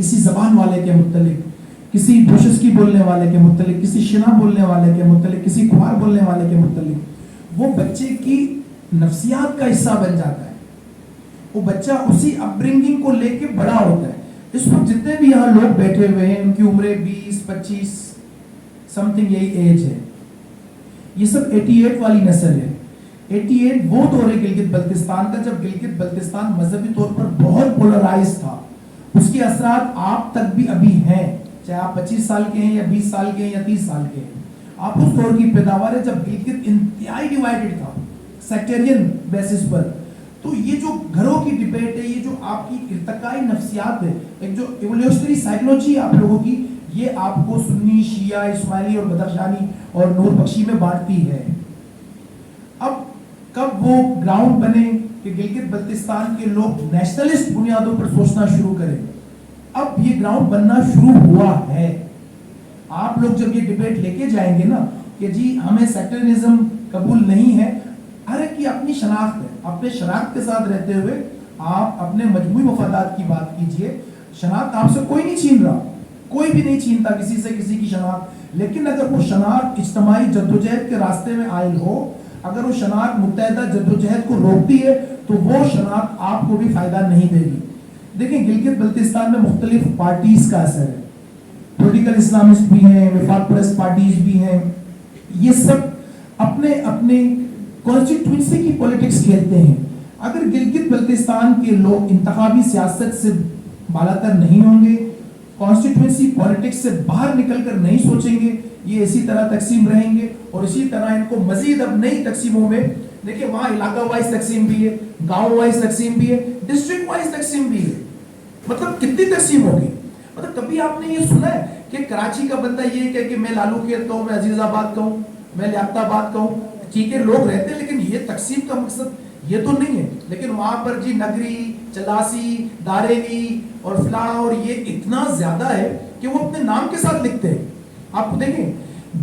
کسی زبان والے کے متعلق، کسی بوشسکی بولنے والے کے متعلق، کسی شنا بولنے والے کے متعلق، کسی کھوار بولنے والے کے متعلق، وہ بچے کی نفسیات کا حصہ بن جاتا ہے. وہ بچہ اسی اپ برنگنگ کو لے کے بڑا ہوتا ہے. اس وقت جتنے بھی یہاں لوگ بیٹھے ہوئے ہیں ان کی عمریں 20-25 سم تھنگ یہی ایج ہے. یہ سب 88 والی نسل ہے. 88 وہ دور ہے گلگت بلتستان کا جب گلگت بلتستان مذہبی طور پر بہت پولرائز تھا. اس کے اثرات آپ تک بھی ابھی ہیں، چاہے آپ 25 سال کے ہیں یا 20 سال کے ہیں یا 30 سال کے ہیں. آپ اس دور کی پیداوار ہے جب گلگت انتہائی ڈیوائیڈڈ تھا سیکٹرین بیسس پر. تو یہ جو گھروں کی ڈیبیٹ ہے، یہ جو آپ کی ارتقائی نفسیات ہے، ایک جو ایولیوشنری سائیکولوجی آپ لوگوں کی، یہ آپ کو سنی، شیعہ، اسماعیلی اور بدخشانی اور نور بخشی میں بانٹتی ہے. اب کب وہ گراؤنڈ بنے کہ گلگت بلتستان کے لوگ نیشنلسٹ بنیادوں پر سوچنا شروع کریں؟ اب یہ گراؤنڈ بننا شروع ہوا ہے. آپ لوگ جب یہ ڈیبیٹ لے کے جائیں گے نا کہ جی ہمیں سیکٹرنزم قبول نہیں ہے، ہر ایک کی اپنی شناخت ہے. اپنے شناخت کے ساتھ رہتے ہوئے آپ اپنے مجموعی مفادات کی بات کیجئے. شناخت آپ سے کوئی نہیں چھین رہا، کوئی بھی نہیں چھینتا کسی سے کسی کی شناخت. لیکن اگر وہ شناخت اجتماعی جدوجہد کے راستے میں عائل ہو، اگر وہ شناخت متحدہ جدوجہد کو روکتی ہے، تو وہ شناخت آپ کو بھی فائدہ نہیں دے گی. دیکھیں گلگت بلتستان میں مختلف پارٹیز کا اثر ہے. پولیٹیکل اسلامسٹ بھی ہیں، وفاق پرست پارٹیز بھی ہیں. یہ سب اپنے اپنے کانسٹیٹوئنسی کی پولیٹکس کھیلتے ہیں. اگر گلگت بلتستان کے لوگ انتخابی سیاست سے بالا تر نہیں ہوں گے، کانسٹیٹوئنسی پولیٹکس سے باہر نکل کر نہیں سوچیں گے، یہ اسی طرح تقسیم رہیں گے اور اسی طرح ان کو مزید اب نئی تقسیموں میں، دیکھیں وہاں علاقہ وائز تقسیم بھی ہے، گاؤں وائز تقسیم بھی ہے، ڈسٹرکٹ وائز تقسیم بھی ہے. مطلب کتنی تقسیم ہوگی؟ مطلب کبھی آپ نے یہ سنا ہے کہ کراچی کا بندہ یہ کہے کہ میں لالو کھیت کہوں، میں عزیز آباد کہوں، میں لیاقت آباد کہوں؟ ٹھیک ہے لوگ رہتے ہیں، لیکن یہ تقسیم کا مقصد یہ تو نہیں ہے. لیکن وہاں پر جی نگری، چلاسی، دارینی اور فلاں اور یہ اتنا زیادہ ہے کہ وہ اپنے نام کے ساتھ لکھتے ہیں. آپ کو دیکھیں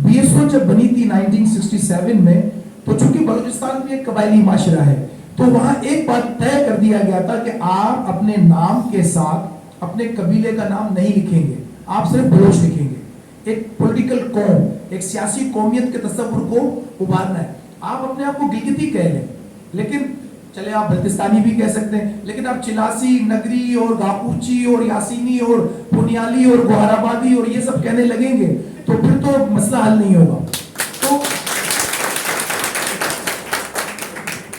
BSO جب بنی تھی 1967 میں، تو چونکہ بلوچستان بھی ایک قبائلی معاشرہ ہے، تو وہاں ایک بات طے کر دیا گیا تھا کہ آپ اپنے نام کے ساتھ اپنے قبیلے کا نام نہیں لکھیں گے، آپ صرف بلوچ لکھیں گے. ایک پولیٹیکل قوم، ایک سیاسی قومیت کے تصور کو ابھارنا ہے. آپ اپنے آپ کو گلگتی کہہ لیں، لیکن چلے آپ بلتستانی بھی کہہ سکتے ہیں، لیکن آپ چلاسی، نگری اور گاپوچی اور یاسینی اور بنیالی اور گوہر آبادی اور یہ سب کہنے لگیں گے تو پھر تو مسئلہ حل نہیں ہوگا.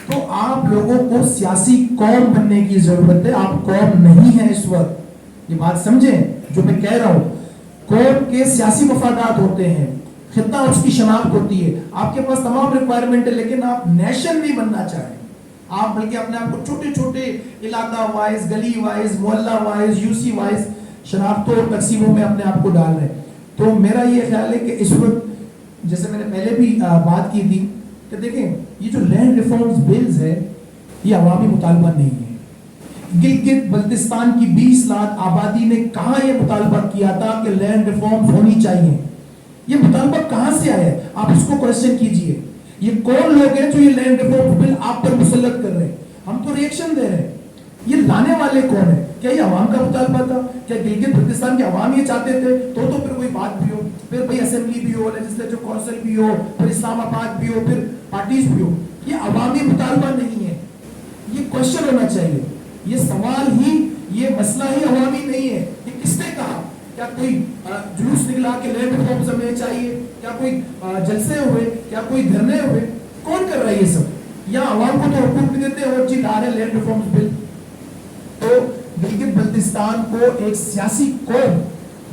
تو آپ لوگوں کو سیاسی قوم بننے کی ضرورت ہے. آپ قوم نہیں ہے اس وقت، یہ بات سمجھیں جو میں کہہ رہا ہوں. قوم کے سیاسی مفادات ہوتے ہیں، خطہ اس کی شناخت ہوتی ہے، آپ کے پاس تمام ریکوائرمنٹ ہے، لیکن آپ نیشن نہیں بننا چاہیں. آپ بلکہ اپنے آپ کو چھوٹے چھوٹے علاقہ وائز، گلی وائز، محلہ وائز، UC وائز شناختوں اور تقسیموں میں اپنے آپ کو ڈال رہے ہیں. تو میرا یہ خیال ہے کہ اس وقت جیسے میں نے پہلے بھی بات کی تھی کہ دیکھیں یہ جو لینڈ ریفارمز بلز ہے یہ عوامی مطالبہ نہیں ہے. گلگت بلتستان کی 20 لاکھ آبادی نے کہاں یہ مطالبہ کیا تھا کہ لینڈ ریفارمز ہونی چاہیے؟ یہ مطالبہ کہاں سے آیا ہے؟ آپ اس کو کوشچن کیجئے. یہ کون لوگ ہیں جو یہ لینڈ ریفارمز بل آپ پر مسلط کر رہے ہیں؟ ہم تو ریئیکشن دے رہے ہیں. یہ لانے والے کون ہیں؟ کیا یہ عوام کا مطالبہ تھا؟ کیا گلگت بلتستان کے عوام یہ چاہتے تھے؟ تو پھر کوئی بات بھی ہو، پھر بھئی اسمبلی بھی ہو، لیجسلیٹو کونسل بھی ہو، پھر اسلام آباد بھی ہو، پھر پارٹیز بھی ہو. یہ عوامی مطالبہ نہیں ہے. یہ کوشچن ہونا چاہیے. یہ سوال ہی، یہ مسئلہ ہی عوامی نہیں ہے. یہ کس نے کہا؟ کیا کوئی جلوس نکلا کہ لینڈ ریفارمز ہمیں چاہیے؟ کیا کوئی جلسے ہوئے؟ کیا کوئی دھرنے ہوئے؟ کون کر رہا ہے یہ سب؟ یا عوام کو تو حقوق بھی دیتے ہیں اور جی لا رہے لینڈ ریفارمز بل. تو گلگت بلتستان کو ایک سیاسی قوم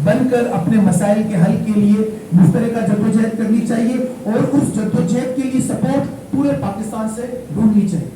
بن کر اپنے مسائل کے حل کے لیے مشترکہ جدوجہد کرنی چاہیے اور اس جدوجہد کے لیے سپورٹ پورے پاکستان سے ڈھونڈنی چاہیے.